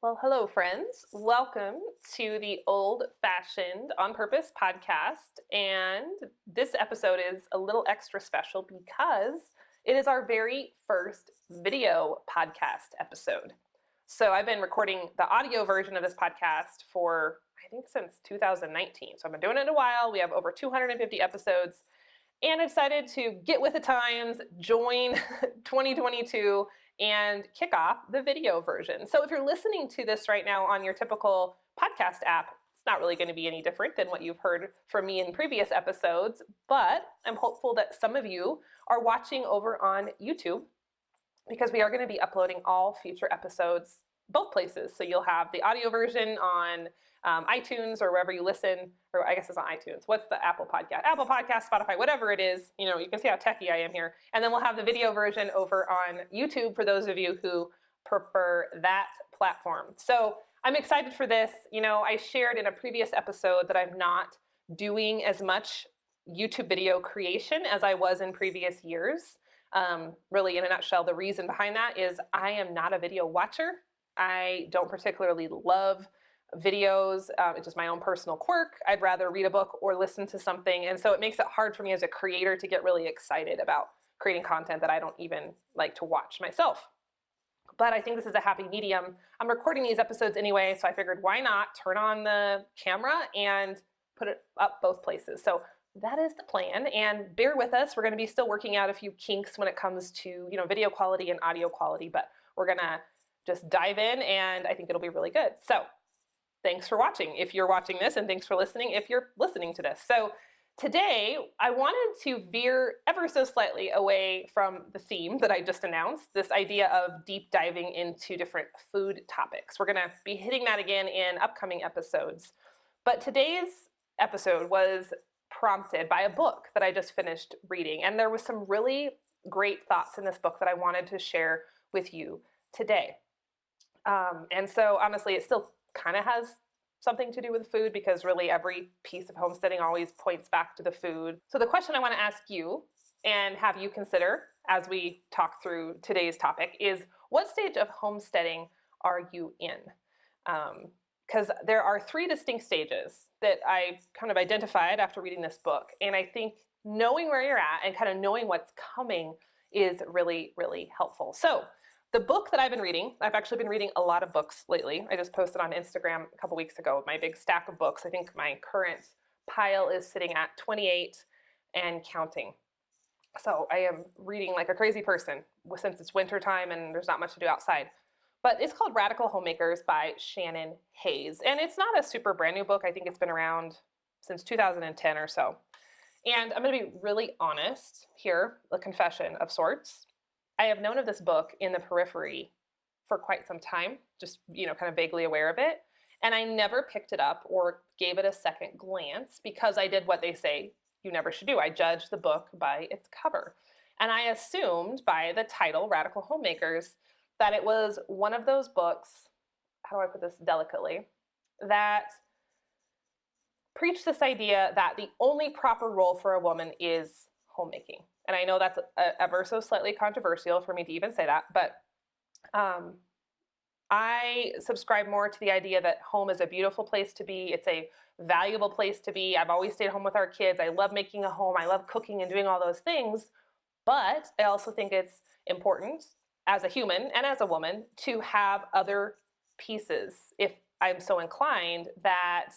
Well, hello, friends. Welcome to the Old Fashioned on Purpose podcast. And this episode is a little extra special because it is our very first video podcast episode. So I've been recording the audio version of this podcast for, I think, since 2019. So I've been doing it a while. We have over 250 episodes. And I decided to get with the times, join 2022, and kick off the video version. So if you're listening to this right now on your typical podcast app, it's not really going to be any different than what you've heard from me in previous episodes, but I'm hopeful that some of you are watching over on YouTube because we are going to be uploading all future episodes both places. So you'll have the audio version on iTunes or wherever you listen, or I guess it's on iTunes. What's the Apple Podcast? Apple Podcast, Spotify, whatever it is. You know, you can see how techie I am here. And then we'll have the video version over on YouTube for those of you who prefer that platform. So I'm excited for this. You know, I shared in a previous episode that I'm not doing as much YouTube video creation as I was in previous years. Really, in a nutshell, the reason behind that is I am not a video watcher. I don't particularly love videos. It's just my own personal quirk. I'd rather read a book or listen to something. And so it makes it hard for me as a creator to get really excited about creating content that I don't even like to watch myself. But I think this is a happy medium. I'm recording these episodes anyway, so I figured why not turn on the camera and put it up both places. So that is the plan, and bear with us. We're going to be still working out a few kinks when it comes to, video quality and audio quality, but we're going to just dive in, and I think it'll be really good. So thanks for watching if you're watching this, and thanks for listening if you're listening to this. So today I wanted to veer ever so slightly away from the theme that I just announced, this idea of deep diving into different food topics. We're going to be hitting that again in upcoming episodes. But today's episode was prompted by a book that I just finished reading, and there was some really great thoughts in this book that I wanted to share with you today. And so honestly, it still kind of has something to do with food because really every piece of homesteading always points back to the food. So the question I want to ask you and have you consider as we talk through today's topic is, what stage of homesteading are you in? Because there are three distinct stages that I kind of identified after reading this book. And I think knowing where you're at and kind of knowing what's coming is really, really helpful. So the book that I've been reading, I've actually been reading a lot of books lately. I just posted on Instagram a couple weeks ago my big stack of books. I think my current pile is sitting at 28 and counting. So I am reading like a crazy person since it's winter time and there's not much to do outside. But it's called Radical Homemakers by Shannon Hayes. And it's not a super brand new book. I think it's been around since 2010 or so. And I'm going to be really honest here, a confession of sorts. I have known of this book in the periphery for quite some time, just, kind of vaguely aware of it. And I never picked it up or gave it a second glance because I did what they say you never should do. I judged the book by its cover. And I assumed by the title, Radical Homemakers, that it was one of those books, how do I put this delicately, that preach this idea that the only proper role for a woman is homemaking. And I know that's ever so slightly controversial for me to even say that, but I subscribe more to the idea that home is a beautiful place to be. It's a valuable place to be. I've always stayed home with our kids. I love making a home. I love cooking and doing all those things. But I also think it's important as a human and as a woman to have other pieces, if I'm so inclined, that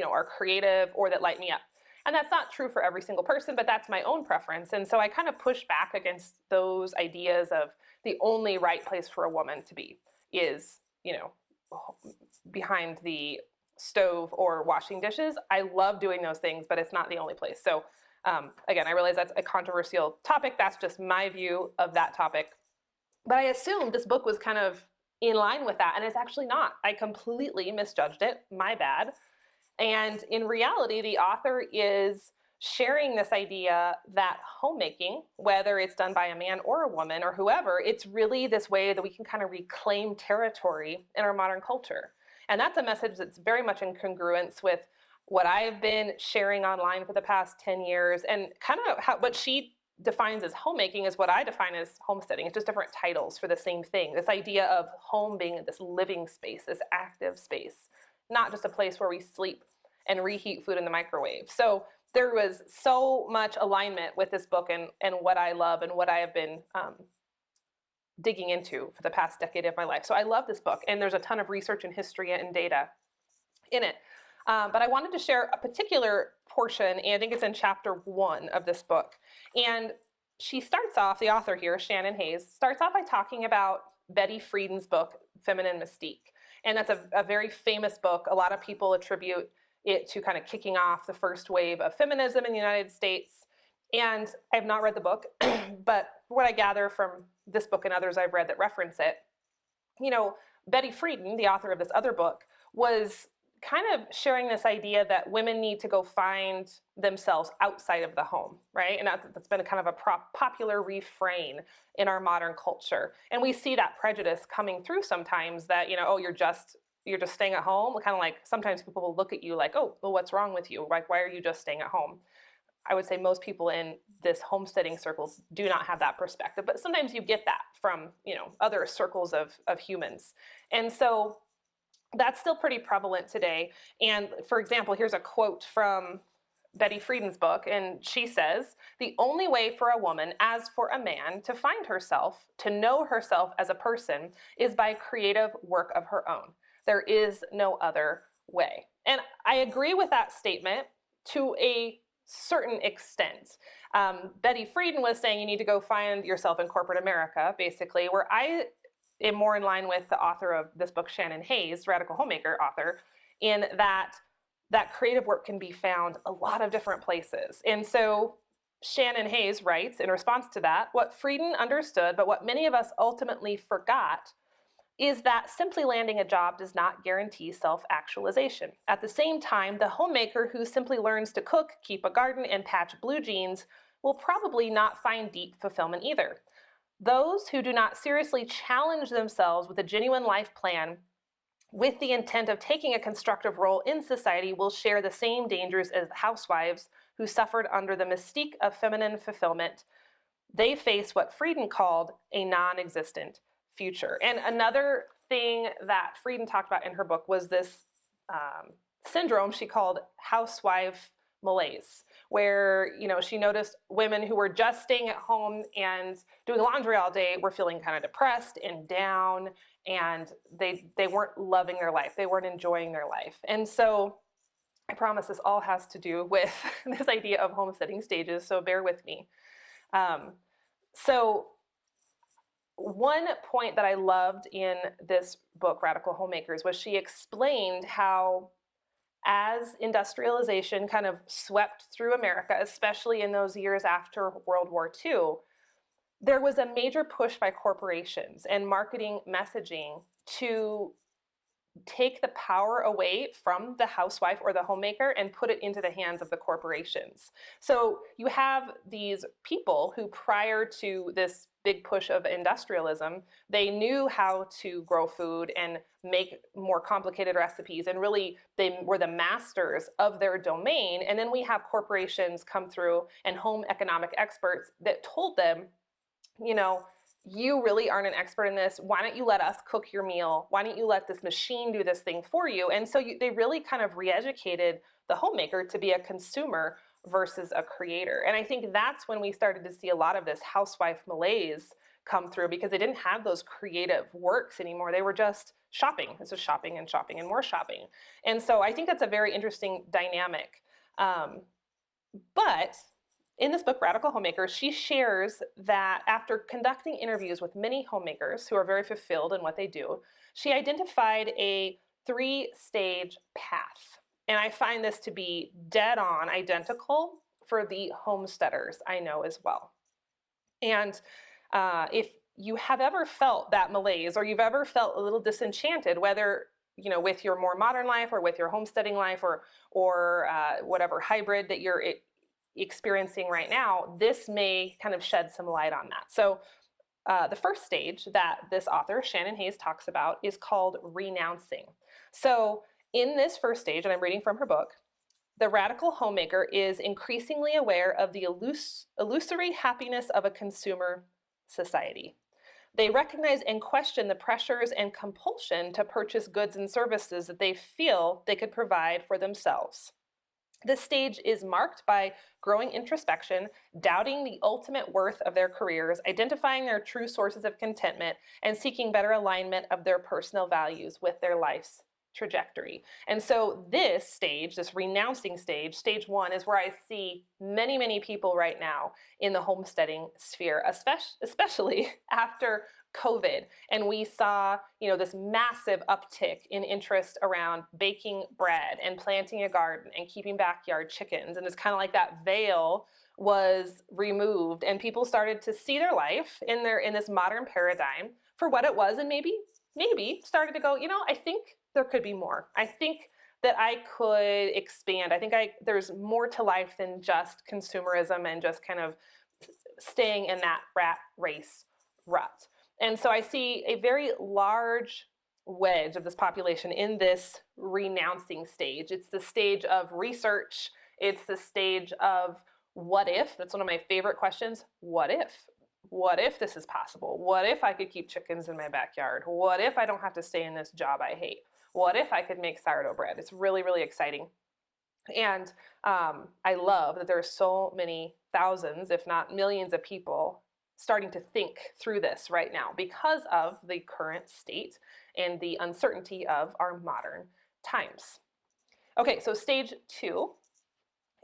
are creative or that light me up. And that's not true for every single person, but that's my own preference. And so I kind of push back against those ideas of the only right place for a woman to be is, behind the stove or washing dishes. I love doing those things, but it's not the only place. So again, I realize that's a controversial topic. That's just my view of that topic. But I assumed this book was kind of in line with that, and it's actually not. I completely misjudged it. My bad. And in reality, the author is sharing this idea that homemaking, whether it's done by a man or a woman or whoever, it's really this way that we can kind of reclaim territory in our modern culture. And that's a message that's very much in congruence with what I've been sharing online for the past 10 years and kind of what she defines as homemaking is what I define as homesteading. It's just different titles for the same thing. This idea of home being this living space, this active space, not just a place where we sleep and reheat food in the microwave. So there was so much alignment with this book and what I love and what I have been digging into for the past decade of my life. So I love this book, and there's a ton of research and history and data in it. But I wanted to share a particular portion, and I think it's in chapter 1 of this book. And she starts off, the author here, Shannon Hayes, starts off by talking about Betty Friedan's book, Feminine Mystique. And that's a very famous book. A lot of people attribute it to kind of kicking off the first wave of feminism in the United States. And I have not read the book, but what I gather from this book and others I've read that reference it, you know, Betty Friedan, the author of this other book, was kind of sharing this idea that women need to go find themselves outside of the home, right? And that's been a kind of a popular refrain in our modern culture. And we see that prejudice coming through sometimes that, you know, oh, you're just staying at home. Kind of like sometimes people will look at you like, oh, well, what's wrong with you? Like, why are you just staying at home? I would say most people in this homesteading circles do not have that perspective, but sometimes you get that from, you know, other circles of humans. And so that's still pretty prevalent today. And for example, here's a quote from Betty Friedan's book, and she says, "The only way for a woman, as for a man, to find herself, to know herself as a person, is by creative work of her own. There is no other way." And I agree with that statement to a certain extent. Betty Friedan was saying you need to go find yourself in corporate America, basically, where I am more in line with the author of this book, Shannon Hayes, Radical Homemaker author, in that creative work can be found a lot of different places. And so Shannon Hayes writes in response to that, what Friedan understood, but what many of us ultimately forgot, is that simply landing a job does not guarantee self-actualization. At the same time, the homemaker who simply learns to cook, keep a garden, and patch blue jeans will probably not find deep fulfillment either. Those who do not seriously challenge themselves with a genuine life plan with the intent of taking a constructive role in society will share the same dangers as the housewives who suffered under the mystique of feminine fulfillment. They face what Friedan called a non-existent future. And another thing that Friedan talked about in her book was this syndrome she called housewife malaise, where, you know, she noticed women who were just staying at home and doing laundry all day were feeling kind of depressed and down, and they weren't loving their life. They weren't enjoying their life. And so I promise this all has to do with this idea of homesteading stages, so bear with me. So one point that I loved in this book, Radical Homemakers, was she explained how as industrialization kind of swept through America, especially in those years after World War II, there was a major push by corporations and marketing messaging to take the power away from the housewife or the homemaker and put it into the hands of the corporations. So you have these people who, prior to this big push of industrialism, they knew how to grow food and make more complicated recipes, and really they were the masters of their domain. And then we have corporations come through and home economic experts that told them, you know, you really aren't an expert in this. Why don't you let us cook your meal? Why don't you let this machine do this thing for you? And so they really kind of re-educated the homemaker to be a consumer versus a creator. And I think that's when we started to see a lot of this housewife malaise come through, because they didn't have those creative works anymore. They were just shopping. It's just shopping and shopping and more shopping. And so I think that's a very interesting dynamic. But in this book, Radical Homemakers, she shares that after conducting interviews with many homemakers who are very fulfilled in what they do, she identified a 3-stage path. And I find this to be dead on identical for the homesteaders I know as well. And if you have ever felt that malaise, or you've ever felt a little disenchanted, whether, you know, with your more modern life or with your homesteading life, or whatever hybrid that you're experiencing right now, this may kind of shed some light on that. So the first stage that this author, Shannon Hayes, talks about is called renouncing. So in this first stage, and I'm reading from her book, The radical homemaker is increasingly aware of the illusory happiness of a consumer society. They recognize and question the pressures and compulsion to purchase goods and services that they feel they could provide for themselves. This stage is marked by growing introspection, doubting the ultimate worth of their careers, identifying their true sources of contentment, and seeking better alignment of their personal values with their life's trajectory. And so this stage, this renouncing stage, stage one, is where I see many, many people right now in the homesteading sphere, especially after COVID. And we saw, this massive uptick in interest around baking bread and planting a garden and keeping backyard chickens. And it's kind of like that veil was removed and people started to see their life in this modern paradigm for what it was, and maybe started to go, I think there could be more. I think that I could expand. I think there's more to life than just consumerism and just kind of staying in that rat race rut. And so I see a very large wedge of this population in this renouncing stage. It's the stage of research. It's the stage of what if. That's one of my favorite questions. What if? What if this is possible? What if I could keep chickens in my backyard? What if I don't have to stay in this job I hate? What if I could make sourdough bread? It's really, really exciting. And I love that there are so many thousands, if not millions of people starting to think through this right now because of the current state and the uncertainty of our modern times. Okay, so stage two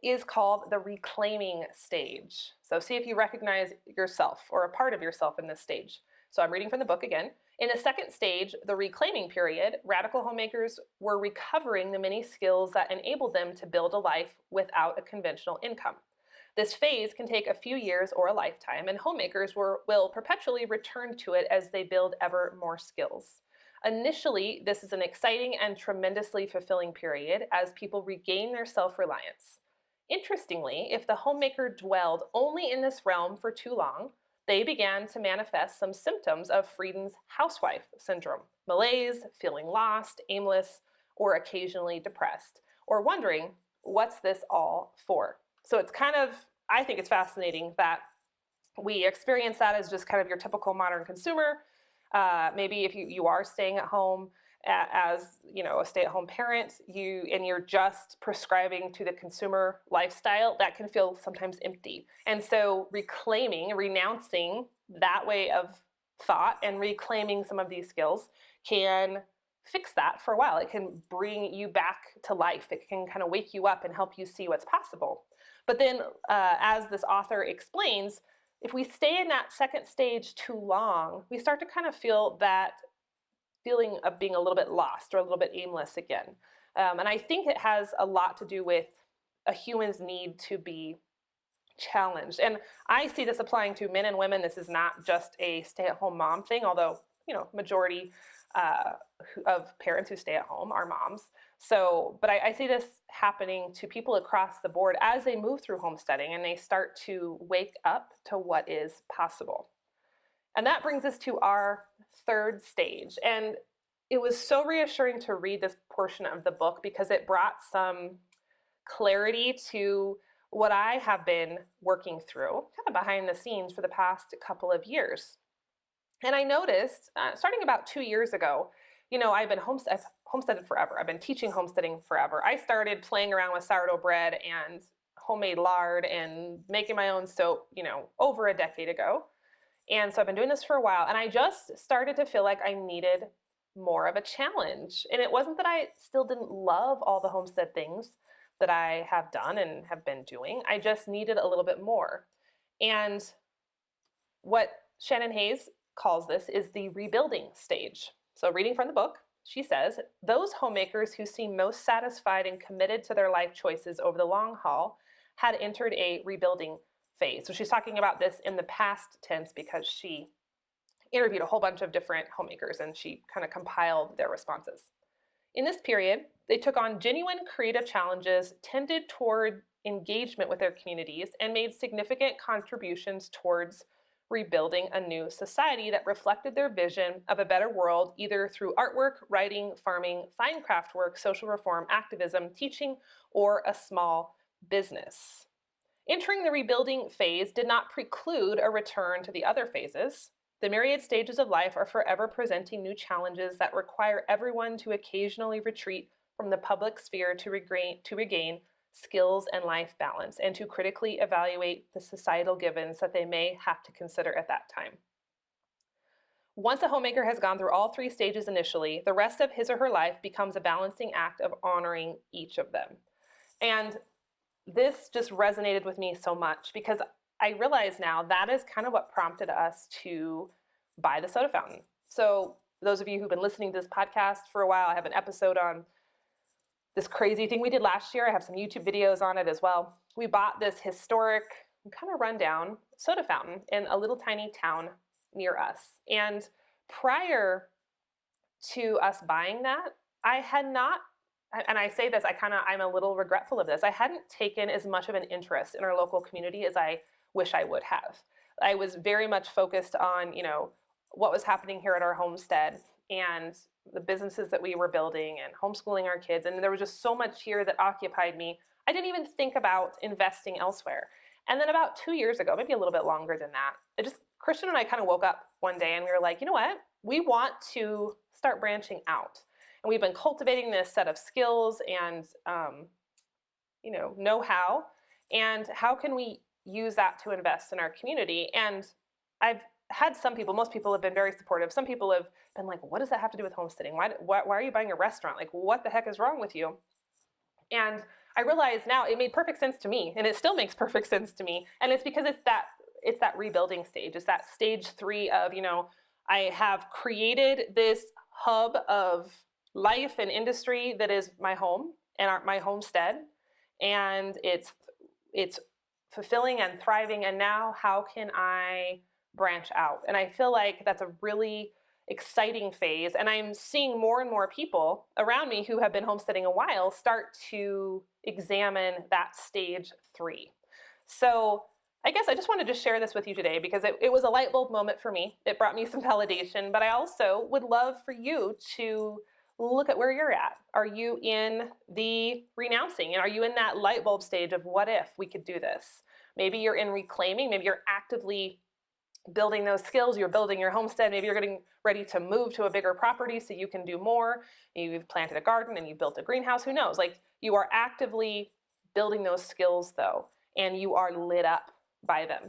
is called the reclaiming stage. So see if you recognize yourself or a part of yourself in this stage. So I'm reading from the book again. In the second stage, the reclaiming period, radical homemakers were recovering the many skills that enabled them to build a life without a conventional income. This phase can take a few years or a lifetime, and homemakers will perpetually return to it as they build ever more skills. Initially, this is an exciting and tremendously fulfilling period as people regain their self-reliance. Interestingly, if the homemaker dwelled only in this realm for too long, they began to manifest some symptoms of Frieden's housewife syndrome: malaise, feeling lost, aimless, or occasionally depressed, or wondering, what's this all for? So it's kind of, I think it's fascinating that we experience that as just kind of your typical modern consumer. Maybe if you are staying at home as a stay-at-home parent, you're just prescribing to the consumer lifestyle, that can feel sometimes empty. And so renouncing that way of thought and reclaiming some of these skills can fix that for a while. It can bring you back to life. It can kind of wake you up and help you see what's possible. But then, as this author explains, if we stay in that second stage too long, we start to kind of feel that feeling of being a little bit lost or a little bit aimless again. And I think it has a lot to do with a human's need to be challenged. And I see this applying to men and women. This is not just a stay-at-home mom thing, although, majority of parents who stay at home are moms. So, but I see this happening to people across the board as they move through homesteading and they start to wake up to what is possible. And that brings us to our third stage. And it was so reassuring to read this portion of the book because it brought some clarity to what I have been working through kind of behind the scenes for the past couple of years. And I noticed, starting about 2 years ago, I've homesteaded forever. I've been teaching homesteading forever. I started playing around with sourdough bread and homemade lard and making my own soap, over a decade ago. And so I've been doing this for a while, and I just started to feel like I needed more of a challenge. And it wasn't that I still didn't love all the homestead things that I have done and have been doing. I just needed a little bit more. And what Shannon Hayes calls this is the rebuilding stage. So reading from the book, she says, those homemakers who seem most satisfied and committed to their life choices over the long haul had entered a rebuilding phase. So she's talking about this in the past tense because she interviewed a whole bunch of different homemakers and she kind of compiled their responses. In this period, they took on genuine creative challenges, tended toward engagement with their communities, and made significant contributions towards rebuilding a new society that reflected their vision of a better world, either through artwork, writing, farming, fine craft work, social reform, activism, teaching, or a small business. Entering the rebuilding phase did not preclude a return to the other phases. The myriad stages of life are forever presenting new challenges that require everyone to occasionally retreat from the public sphere to regain skills and life balance, and to critically evaluate the societal givens that they may have to consider at that time. Once a homemaker has gone through all three stages initially, the rest of his or her life becomes a balancing act of honoring each of them. And this just resonated with me so much because I realize now that is kind of what prompted us to buy the soda fountain. So those of you who've been listening to this podcast for a while, I have an episode on this crazy thing we did last year. I have some YouTube videos on it as well. We bought this historic, kind of rundown soda fountain in a little tiny town near us. And prior to us buying that, I had not, and I say this, I'm a little regretful of this. I hadn't taken as much of an interest in our local community as I wish I would have. I was very much focused on, what was happening here at our homestead and the businesses that we were building and homeschooling our kids. And there was just so much here that occupied me. I didn't even think about investing elsewhere. And then about 2 years ago, maybe a little bit longer than that, Christian and I kind of woke up one day and we were like, you know what? We want to start branching out. And we've been cultivating this set of skills and, know-how. And how can we use that to invest in our community? And I've had most people have been very supportive. Some people have been like, what does that have to do with homesteading? Why are you buying a restaurant? Like, what the heck is wrong with you? And I realize now it made perfect sense to me, and it still makes perfect sense to me. And it's because it's that rebuilding stage. It's that stage 3 of, I have created this hub of life and industry that is my home and my homestead. And it's fulfilling and thriving. And now how can I branch out? And I feel like that's a really exciting phase. And I'm seeing more and more people around me who have been homesteading a while start to examine that stage 3. So I guess I just wanted to share this with you today because it was a light bulb moment for me. It brought me some validation, but I also would love for you to look at where you're at. Are you in the renouncing? And are you in that light bulb stage of what if we could do this? Maybe you're in reclaiming. Maybe you're actively building those skills. You're building your homestead. Maybe you're getting ready to move to a bigger property so you can do more. You've planted a garden and you've built a greenhouse. Who knows? Like, you are actively building those skills though, and you are lit up by them.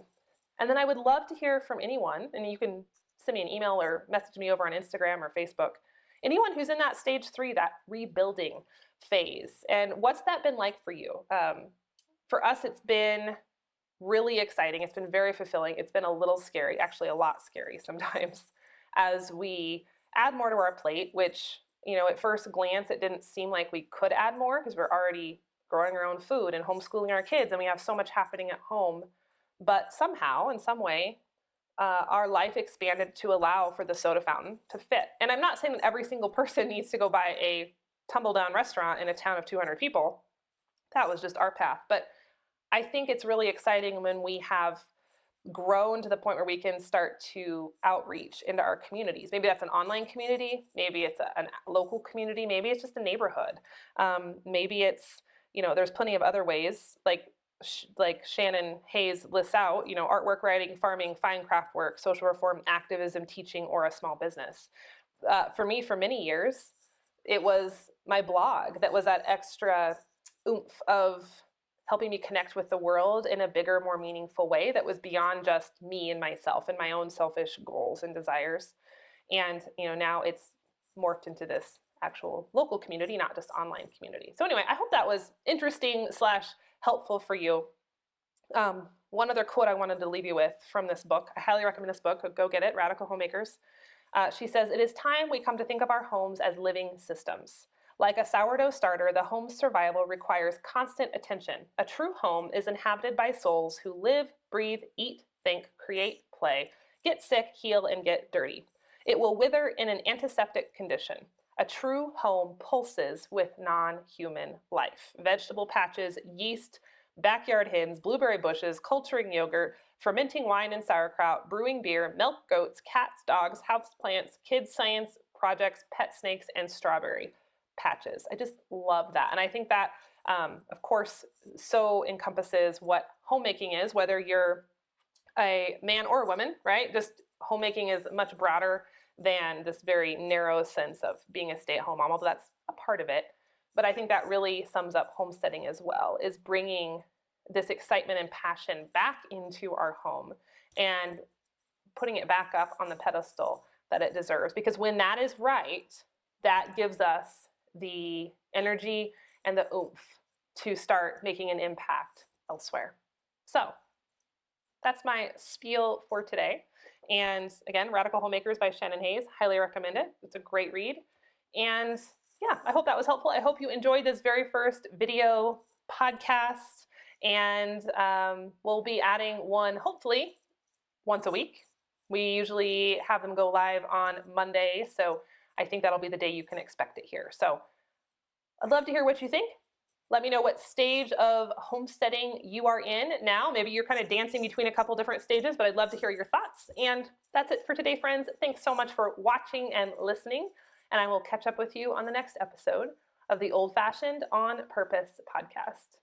And then I would love to hear from anyone, and you can send me an email or message me over on Instagram or Facebook, anyone who's in that stage 3, that rebuilding phase. And what's that been like for you? For us, it's been really exciting. It's been very fulfilling. It's been a little scary, actually a lot scary sometimes, as we add more to our plate, which, at first glance, it didn't seem like we could add more because we're already growing our own food and homeschooling our kids, and we have so much happening at home. But somehow, in some way, our life expanded to allow for the soda fountain to fit. And I'm not saying that every single person needs to go buy a tumble-down restaurant in a town of 200 people. That was just our path. But I think it's really exciting when we have grown to the point where we can start to outreach into our communities. Maybe that's an online community. Maybe it's a local community. Maybe it's just a neighborhood. Maybe it's, there's plenty of other ways, like Shannon Hayes lists out, artwork, writing, farming, fine craft work, social reform, activism, teaching, or a small business. For me, for many years, it was my blog that was that extra oomph of helping me connect with the world in a bigger, more meaningful way that was beyond just me and myself and my own selfish goals and desires. And, now it's morphed into this actual local community, not just online community. So anyway, I hope that was interesting / helpful for you. One other quote I wanted to leave you with from this book. I highly recommend this book. Go get it, Radical Homemakers. She says, "It is time we come to think of our homes as living systems. Like a sourdough starter, the home's survival requires constant attention. A true home is inhabited by souls who live, breathe, eat, think, create, play, get sick, heal, and get dirty. It will wither in an antiseptic condition. A true home pulses with non-human life. Vegetable patches, yeast, backyard hens, blueberry bushes, culturing yogurt, fermenting wine and sauerkraut, brewing beer, milk goats, cats, dogs, houseplants, kids' science projects, pet snakes, and strawberry patches. I just love that. And I think that, of course, so encompasses what homemaking is, whether you're a man or a woman, right? Just homemaking is much broader than this very narrow sense of being a stay-at-home mom, although that's a part of it. But I think that really sums up homesteading as well, is bringing this excitement and passion back into our home and putting it back up on the pedestal that it deserves. Because when that is right, that gives us the energy and the oomph to start making an impact elsewhere. So that's my spiel for today. And again, Radical Homemakers by Shannon Hayes. Highly recommend it. It's a great read. And yeah, I hope that was helpful. I hope you enjoyed this very first video podcast. And we'll be adding one, hopefully, once a week. We usually have them go live on Monday. So I think that'll be the day you can expect it here. So I'd love to hear what you think. Let me know what stage of homesteading you are in now. Maybe you're kind of dancing between a couple different stages, but I'd love to hear your thoughts. And that's it for today, friends. Thanks so much for watching and listening. And I will catch up with you on the next episode of the Old Fashioned on Purpose podcast.